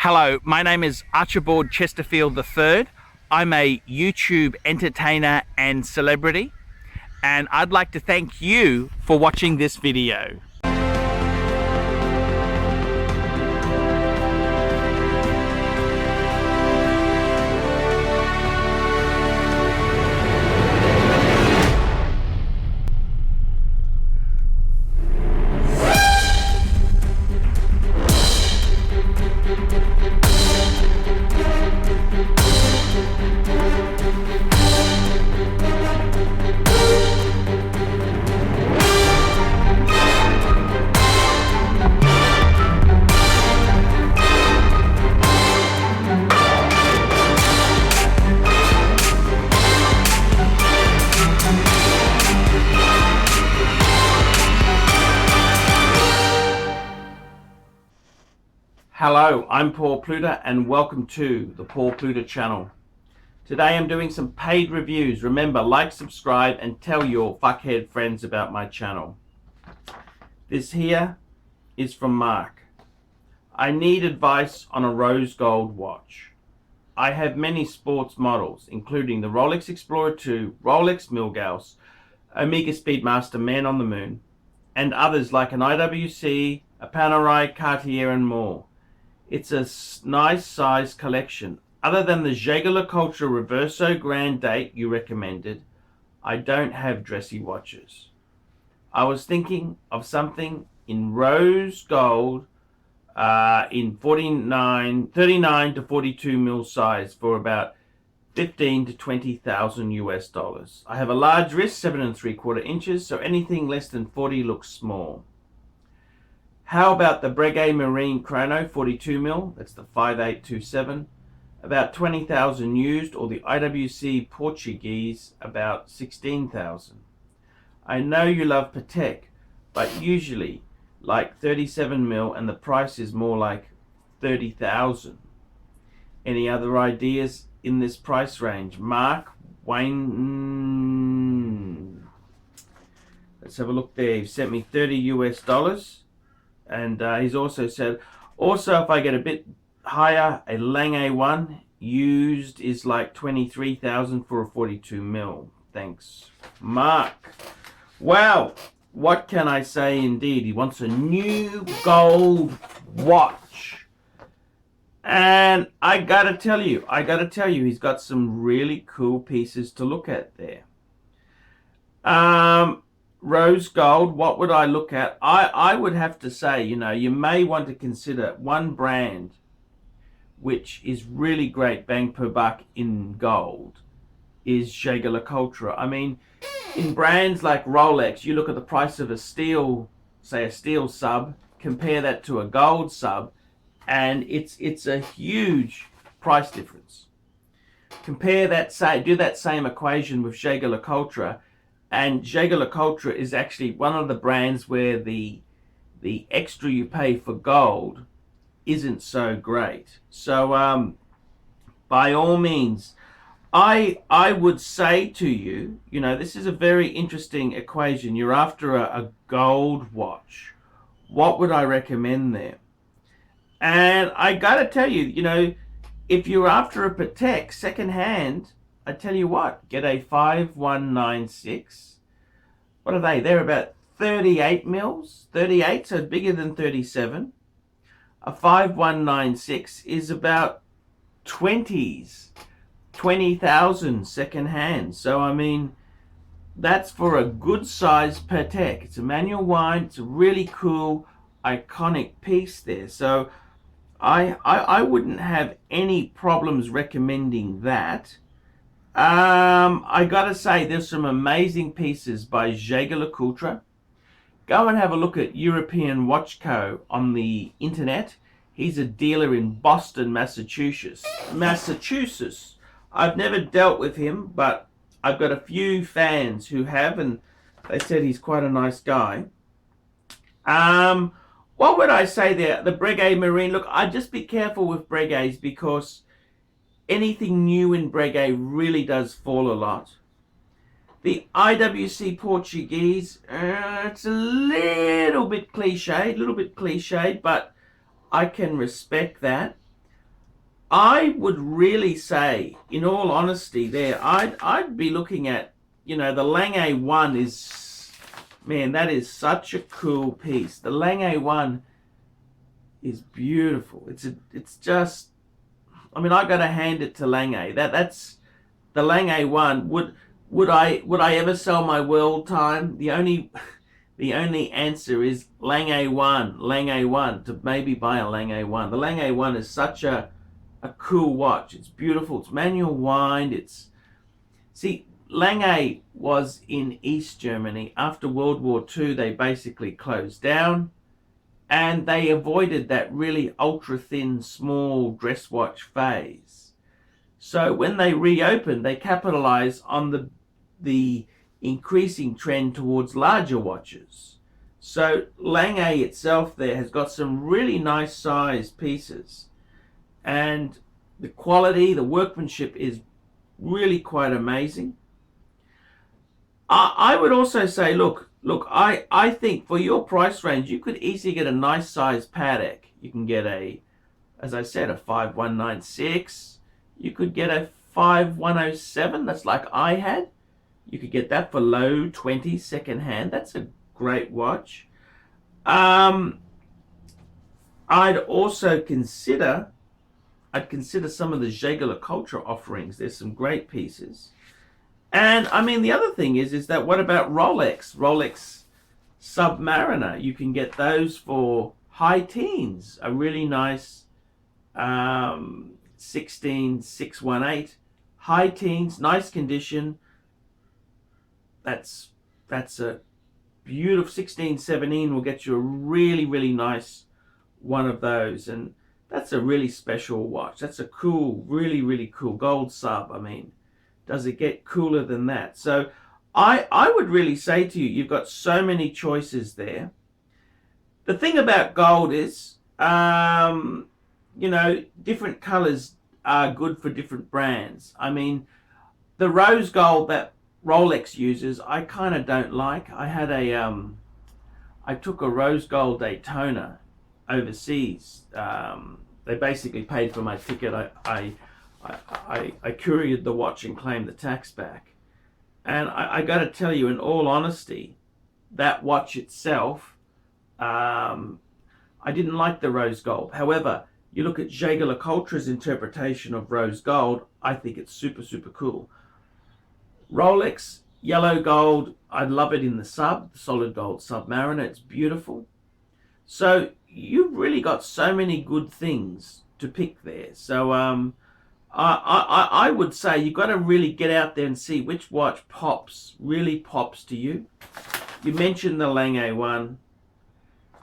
Hello, my name is Archibald Chesterfield III. I'm a YouTube entertainer and celebrity, and I'd like to thank you for watching this video. Hello, I'm Paul Pluta and welcome to the Paul Pluta channel. Today I'm doing some paid reviews. Remember, like, subscribe and tell your fuckhead friends about my channel. This here is from Mark. I need advice on a rose gold watch. I have many sports models, including the Rolex Explorer 2, Rolex Milgauss, Omega Speedmaster Man on the Moon, and others like an IWC, a Panerai, Cartier and more. It's a nice size collection. Other than the Jaeger-LeCoultre Reverso Grand Date you recommended, I don't have dressy watches. I was thinking of something in rose gold in 39 to 42 mil size for about 15 to 20,000 US dollars. I have a large wrist, 7 3/4 inches, so anything less than 40 looks small. How about the Breguet Marine Chrono 42 mil? That's the 5827. About 20,000 used, or the IWC Portuguese about 16,000. I know you love Patek, but usually like 37 mil, and the price is more like 30,000. Any other ideas in this price range? Mark Wayne. Let's have a look there. He sent me 30 US dollars. And he's also said, also if I get a bit higher, a Lange one used is like 23,000 for a 42 mil. Thanks, Mark. Well, what can I say indeed? He wants a new gold watch. And I gotta tell you, he's got some really cool pieces to look at there. Rose gold, what would I look at? I would have to say, you may want to consider one brand which is really great bang per buck in gold is Jaeger-LeCoultre. I mean, in brands like Rolex, you look at the price of a steel, say a steel sub, compare that to a gold sub, and it's a huge price difference. Compare that, do that same equation with Jaeger-LeCoultre, and Jaeger-LeCoultre is actually one of the brands where the extra you pay for gold isn't so great. So by all means, I would say to you, this is a very interesting equation. You're after a gold watch. What would I recommend there? And I gotta tell you, if you're after a Patek second hand, I tell you what, get a 5196. What are they? They're about 38 mils. 38, so bigger than 37. A 5196 is about 20,000 second hand. So I mean, that's for a good size Patek. It's a manual wind. It's a really cool, iconic piece there. So I wouldn't have any problems recommending that. I gotta say, there's some amazing pieces by Jaeger-LeCoultre. Go and have a look at European Watch Co. on the internet. He's a dealer in Boston, Massachusetts. I've never dealt with him, but I've got a few fans who have, and they said he's quite a nice guy. What would I say there? The Breguet Marine. Look, I'd just be careful with Breguets because anything new in Breguet really does fall a lot. The IWC Portuguese, it's a little bit cliched, but I can respect that. I would really say, in all honesty, there, I'd be looking at, you know, the Lange 1 is, man, that is such a cool piece. The Lange 1 is beautiful. It's just, I mean, I got to hand it to Lange. That's the Lange 1. Would I ever sell my world time? The only answer is Lange 1, Lange 1, to maybe buy a Lange 1. The Lange 1 is such a cool watch. It's beautiful. It's manual wind. See, Lange was in East Germany. After World War II, they basically closed down, and they avoided that really ultra thin, small dress watch phase. So when they reopened, they capitalized on the increasing trend towards larger watches. So Lange itself there has got some really nice sized pieces, and the quality, the workmanship is really quite amazing. I would also say, look, I think for your price range, you could easily get a nice size Patek. You can get as I said, a 5196. You could get a 5107. That's like I had. You could get that for low 20 second hand. That's a great watch. I'd also consider some of the Jaeger-LeCoultre offerings. There's some great pieces. And I mean, the other thing is that what about Rolex Submariner? You can get those for high teens. A really nice 16618, high teens, nice condition. That's a beautiful 1617 will get you a really nice one of those, and that's a really special watch. That's a cool, really cool gold sub. I mean, does it get cooler than that? So I would really say to you, you've got so many choices there. The thing about gold is, you know, different colors are good for different brands. I mean, the rose gold that Rolex uses, I kind of don't like. I had I took a rose gold Daytona overseas. They basically paid for my ticket. I couriered the watch and claimed the tax back. And I got to tell you, in all honesty, that watch itself, I didn't like the rose gold. However, you look at Jaeger-LeCoultre's interpretation of rose gold, I think it's super cool. Rolex yellow gold, I love it in the solid gold Submariner. It's beautiful. So you've really got so many good things to pick there. So I would say you've got to really get out there and see which watch really pops to you. You mentioned the Lange 1,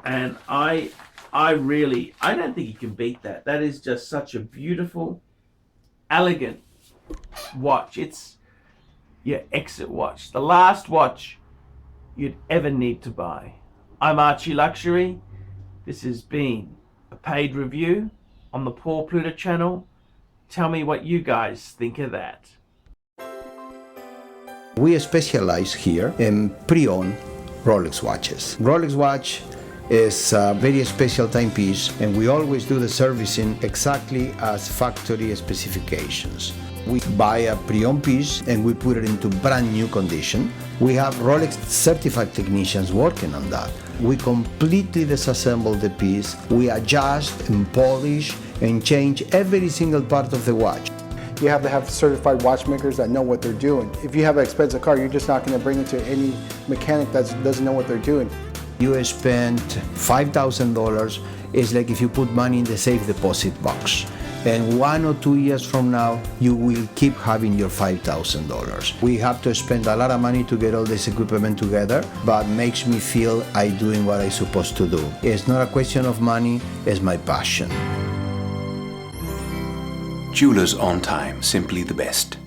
and I don't think you can beat that. That is just such a beautiful, elegant watch. It's your exit watch, the last watch you'd ever need to buy. I'm Archie Luxury. This has been a paid review on the Paul Pluta channel. Tell me what you guys think of that. We specialize here in pre-owned Rolex watches. Rolex watch is a very special timepiece, and we always do the servicing exactly as factory specifications. We buy a pre-owned piece and we put it into brand new condition. We have Rolex certified technicians working on that. We completely disassemble the piece. We adjust and polish and change every single part of the watch. You have to have certified watchmakers that know what they're doing. If you have an expensive car, you're just not going to bring it to any mechanic that doesn't know what they're doing. You spend $5,000, it's like if you put money in the safe deposit box. And 1 or 2 years from now, you will keep having your $5,000. We have to spend a lot of money to get all this equipment together, but makes me feel I'm doing what I'm supposed to do. It's not a question of money, it's my passion. Jewelers on time, simply the best.